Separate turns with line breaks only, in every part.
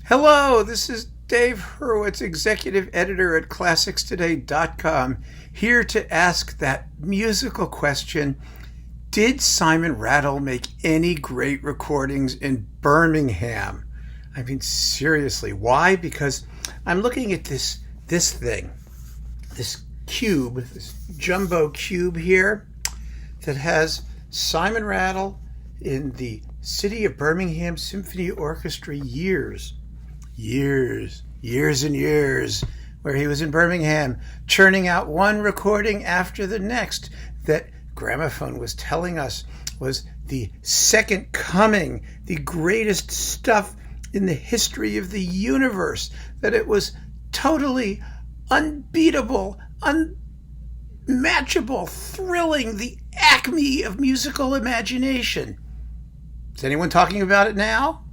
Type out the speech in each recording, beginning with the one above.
Hello, this is Dave Hurwitz, Executive Editor at ClassicsToday.com, here to ask that musical question: did Simon Rattle make any great recordings in Birmingham? I mean, seriously, why? Because I'm looking at this thing, this cube, this jumbo cube here that has Simon Rattle in the City of Birmingham Symphony Orchestra years and years, where he was in Birmingham churning out one recording after the next that Gramophone was telling us was the second coming, the greatest stuff in the history of the universe, that it was totally unbeatable, unmatchable, thrilling, the acme of musical imagination. Is anyone talking about it now?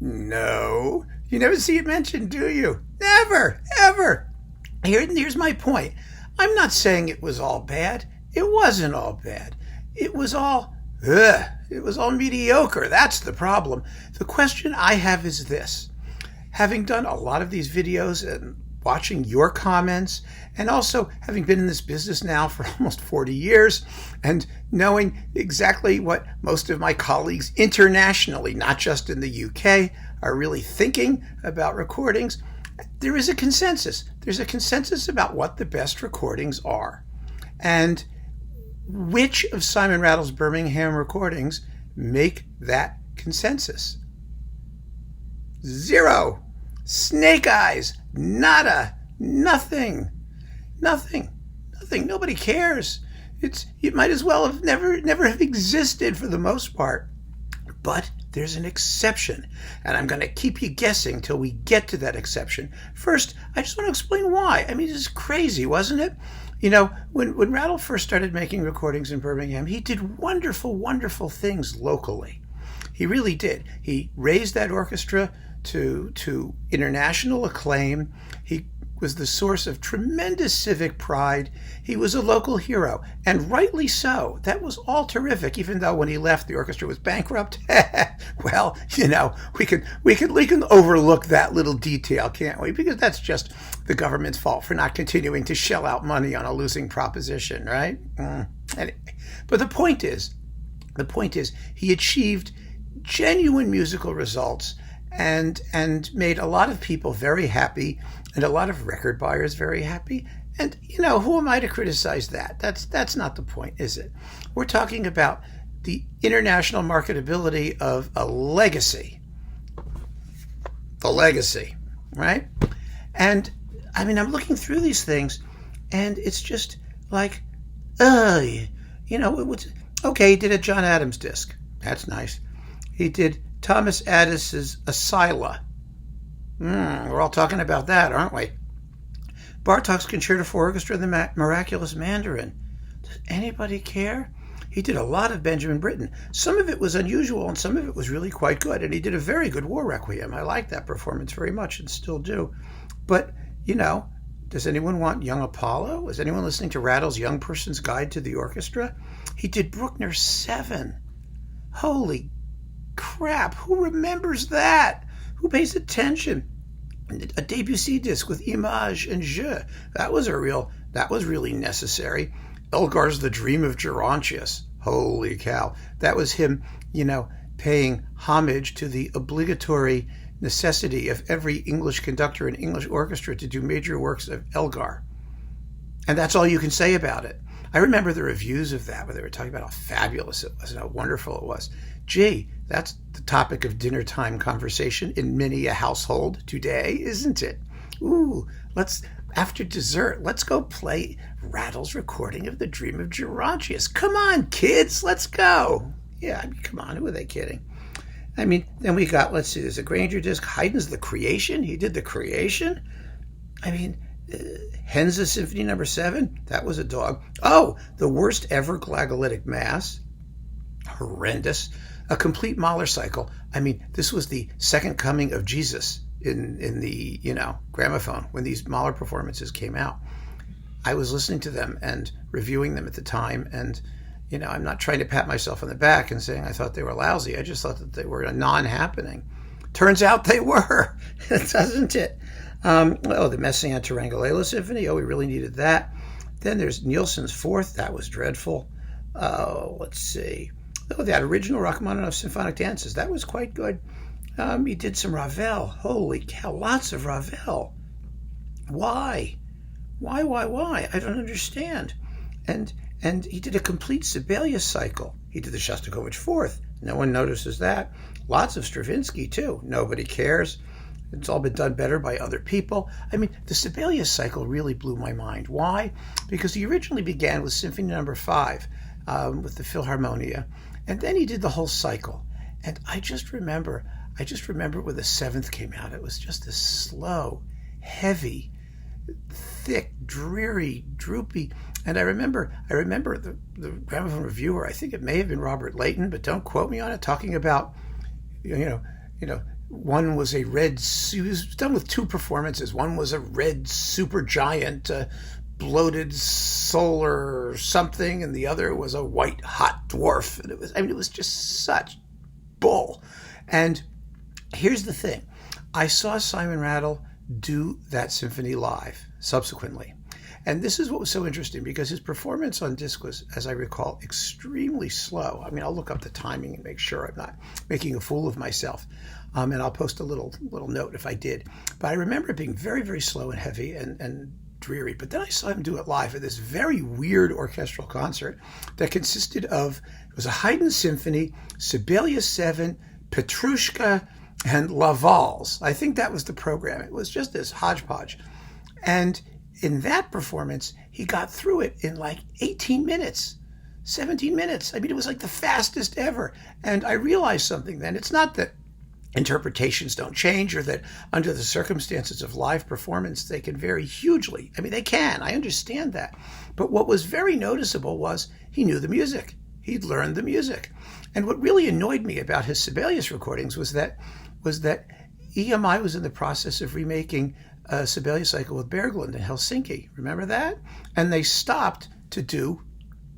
No. You never see it mentioned, do you? Never, ever. Here's my point. I'm not saying it was all bad. It wasn't all bad. It was all mediocre. That's the problem. The question I have is this. Having done a lot of these videos and watching your comments, and also having been in this business now for almost 40 years, and knowing exactly what most of my colleagues internationally, not just in the UK, are really thinking about recordings, there is a consensus. There's a consensus about what the best recordings are. And which of Simon Rattle's Birmingham recordings make that consensus? Zero. Snake eyes. Nada. Nothing. Nobody cares. It might as well have never have existed for the most part. But there's an exception, and I'm going to keep you guessing till we get to that exception. First, I just want to explain why. I mean, this is crazy, wasn't it? You know, when Rattle first started making recordings in Birmingham, he did wonderful, wonderful things locally. He really did. He raised that orchestra to international acclaim. He was the source of tremendous civic pride. He was a local hero, and rightly so. That was all terrific, even though when he left, the orchestra was bankrupt. Well, you know, we can overlook that little detail, can't we? Because that's just the government's fault for not continuing to shell out money on a losing proposition, right? Anyway, but the point is, he achieved genuine musical results and made a lot of people very happy, and a lot of record buyers very happy. And, you know, who am I to criticize that? That's not the point, is it? We're talking about the international marketability of a legacy. The legacy, right? And, I mean, I'm looking through these things, and it's just like, you know, okay, he did a John Adams disc. That's nice. He did Thomas Addis's Asila. We're all talking about that, aren't we? Bartók's Concerto for Orchestra, the Miraculous Mandarin. Does anybody care? He did a lot of Benjamin Britten. Some of it was unusual, and some of it was really quite good. And he did a very good War Requiem. I like that performance very much, and still do. But, you know, does anyone want Young Apollo? Is anyone listening to Rattle's Young Person's Guide to the Orchestra? He did Bruckner 7. Holy crap, who remembers that? Who pays attention? A Debussy disc with Image and Jeu. That was really necessary. Elgar's The Dream of Gerontius. Holy cow. That was him, you know, paying homage to the obligatory necessity of every English conductor and English orchestra to do major works of Elgar. And that's all you can say about it. I remember the reviews of that, where they were talking about how fabulous it was and how wonderful it was. Gee, that's the topic of dinner time conversation in many a household today, isn't it? Ooh, after dessert, let's go play Rattle's recording of The Dream of Gerontius. Come on, kids, let's go. Yeah, I mean, come on, who are they kidding? I mean, then we got, let's see, there's a Granger disc. Haydn's The Creation. He did The Creation. I mean, Henze Symphony No. 7, that was a dog. Oh, the worst ever Glagolitic Mass. Horrendous. A complete Mahler cycle. I mean, this was the second coming of Jesus in the, you know, gramophone when these Mahler performances came out. I was listening to them and reviewing them at the time, and, you know, I'm not trying to pat myself on the back and saying I thought they were lousy. I just thought that they were a non-happening. Turns out they were, doesn't it? The Messiaen Tarangalelo Symphony. Oh, we really needed that. Then there's Nielsen's Fourth. That was dreadful. Let's see. Oh, that original Rachmaninoff Symphonic Dances. That was quite good. He did some Ravel. Holy cow, lots of Ravel. Why? Why? I don't understand. And he did a complete Sibelius cycle. He did the Shostakovich Fourth. No one notices that. Lots of Stravinsky, too. Nobody cares. It's all been done better by other people. I mean, the Sibelius cycle really blew my mind. Why? Because he originally began with Symphony Number 5 with the Philharmonia, and then he did the whole cycle. And I just remember when the seventh came out. It was just this slow, heavy, thick, dreary, droopy. And I remember the Gramophone reviewer, I think it may have been Robert Layton, but don't quote me on it, talking about, one was a red, he was done with two performances. One was a red supergiant, bloated solar something, and the other was a white hot dwarf. And it was just such bull. And here's the thing. I saw Simon Rattle do that symphony live subsequently. And this is what was so interesting, because his performance on disc was, as I recall, extremely slow. I mean, I'll look up the timing and make sure I'm not making a fool of myself. And I'll post a little note if I did. But I remember it being very, very slow and heavy and dreary. But then I saw him do it live at this very weird orchestral concert that consisted of, it was a Haydn symphony, Sibelius 7, Petrushka, and La Valse. I think that was the program. It was just this hodgepodge. And in that performance, he got through it in like 18 minutes, 17 minutes. I mean, it was like the fastest ever. And I realized something then. It's not that interpretations don't change or that under the circumstances of live performance, they can vary hugely. I mean, they can. I understand that. But what was very noticeable was he knew the music. He'd learned the music. And what really annoyed me about his Sibelius recordings was that EMI was in the process of remaking a Sibelius cycle with Berglund in Helsinki. Remember that? And they stopped to do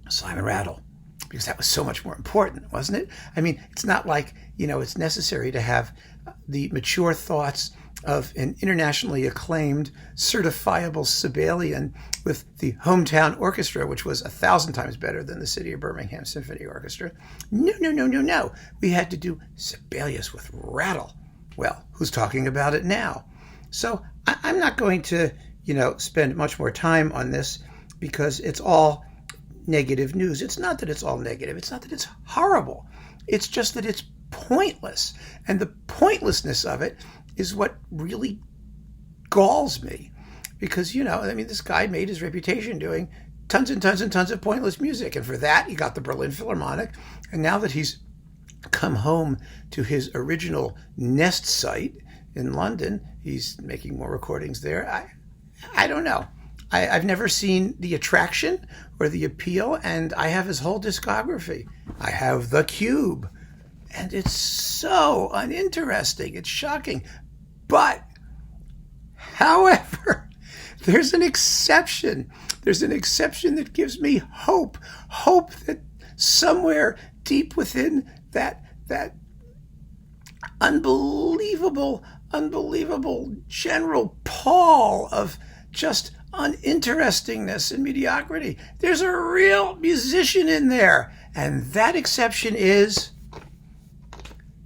Simon Rattle because that was so much more important, wasn't it? I mean, it's not like, it's necessary to have the mature thoughts of an internationally acclaimed, certifiable Sibelian with the hometown orchestra, which was 1,000 times better than the City of Birmingham Symphony Orchestra. No. We had to do Sibelius with Rattle. Well, who's talking about it now? So I'm not going to, spend much more time on this because it's all negative news. It's not that it's all negative. It's not that it's horrible. It's just that it's pointless. And the pointlessness of it is what really galls me. Because, this guy made his reputation doing tons and tons and tons of pointless music. And for that, he got the Berlin Philharmonic. And now that he's come home to his original nest site in London, he's making more recordings there. I don't know. I've never seen the attraction or the appeal, and I have his whole discography. I have The Cube, and it's so uninteresting. It's shocking. But, however, there's an exception. There's an exception that gives me hope. Hope that somewhere deep within that unbelievable general pall of just uninterestingness and mediocrity, there's a real musician in there. And that exception is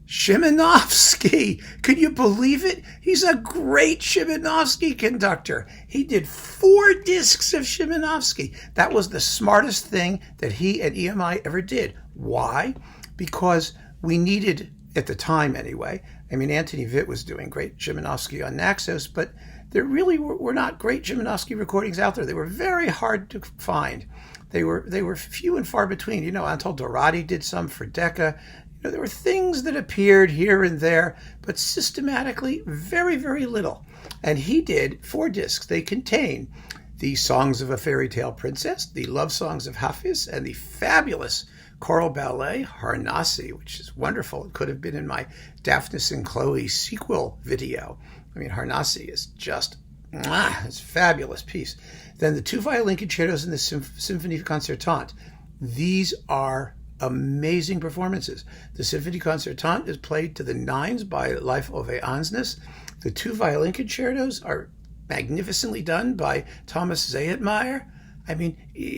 Szymanowski. Could you believe it? He's a great Szymanowski conductor. He did 4 discs of Szymanowski. That was the smartest thing that he and EMI ever did. Why? Because we needed, at the time anyway, Anthony Vitt was doing great Szymanowski on Naxos, but there really were not great Szymanowski recordings out there. They were very hard to find. They were few and far between. Anatol Dorati did some for Decca. There were things that appeared here and there, but systematically very, very little. And he did 4 discs. They contain the Songs of a Fairy Tale Princess, the Love Songs of Hafiz, and the fabulous choral ballet Harnassi, which is wonderful. It could have been in my Daphnis and Chloe sequel video. Harnassi is just, it's a fabulous piece. Then the 2 violin concertos and the Symphonie Concertante. These are amazing performances. The Symphony Concertante is played to the nines by Leif Ove Ansnes. The two violin concertos are magnificently done by Thomas Zayetmeyer. I mean,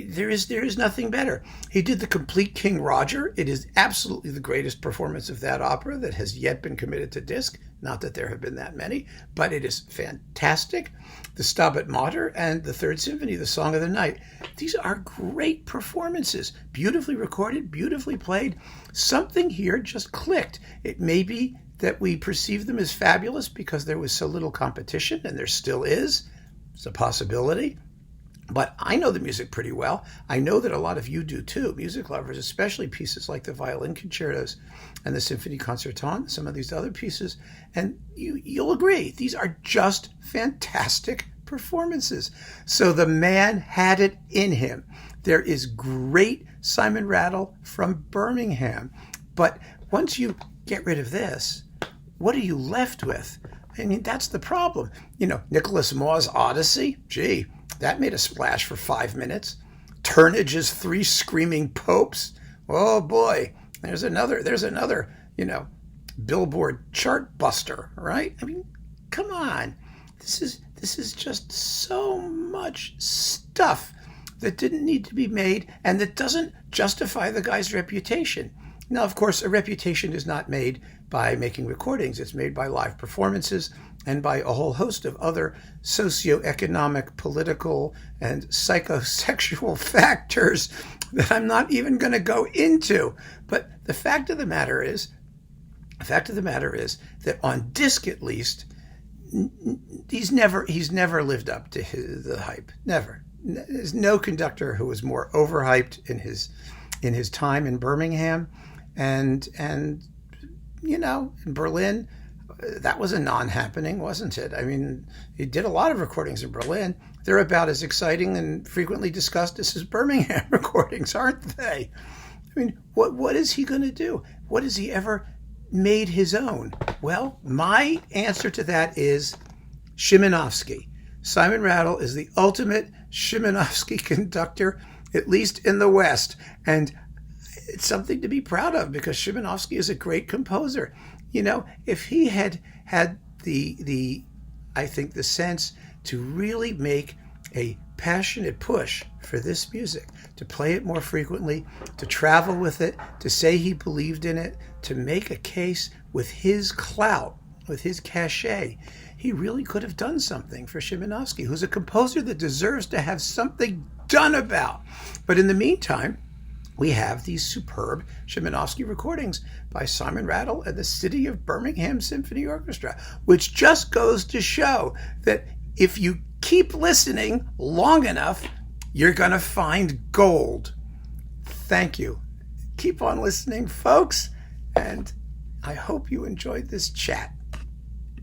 there is nothing better. He did the complete King Roger. It is absolutely the greatest performance of that opera that has yet been committed to disc. Not that there have been that many, but it is fantastic. The Stabat Mater and the Third Symphony, the Song of the Night. These are great performances, beautifully recorded, beautifully played. Something here just clicked. It may be that we perceive them as fabulous because there was so little competition, and there still is. It's a possibility. But I know the music pretty well. I know that a lot of you do too, music lovers, especially pieces like the violin concertos and the Symphony Concertante, some of these other pieces. And you'll agree, these are just fantastic performances. So the man had it in him. There is great Simon Rattle from Birmingham. But once you get rid of this, what are you left with? I mean, that's the problem. Nicholas Maw's Odyssey, gee, that made a splash for 5 minutes. Turnage's Three Screaming Popes. Oh boy, there's another, Billboard chart buster, right? I mean, come on. This is just so much stuff that didn't need to be made and that doesn't justify the guy's reputation. Now, of course, a reputation is not made by making recordings. It's made by live performances and by a whole host of other socioeconomic, political, and psychosexual factors that I'm not even going to go into. But the fact of the matter is that on disc, at least, he's never lived up to the hype. Never. There's no conductor who was more overhyped in his time in Birmingham, and in Berlin. That was a non-happening, wasn't it? I mean, he did a lot of recordings in Berlin. They're about as exciting and frequently discussed as his Birmingham recordings, aren't they? I mean, what is he going to do? What has he ever made his own? Well, my answer to that is Szymanowski. Simon Rattle is the ultimate Szymanowski conductor, at least in the West. And it's something to be proud of because Szymanowski is a great composer. If he had the sense to really make a passionate push for this music, to play it more frequently, to travel with it, to say he believed in it, to make a case with his clout, with his cachet, he really could have done something for Szymanowski, who's a composer that deserves to have something done about. But in the meantime, we have these superb Szymanowski recordings by Simon Rattle and the City of Birmingham Symphony Orchestra, which just goes to show that if you keep listening long enough, you're going to find gold. Thank you. Keep on listening, folks, and I hope you enjoyed this chat.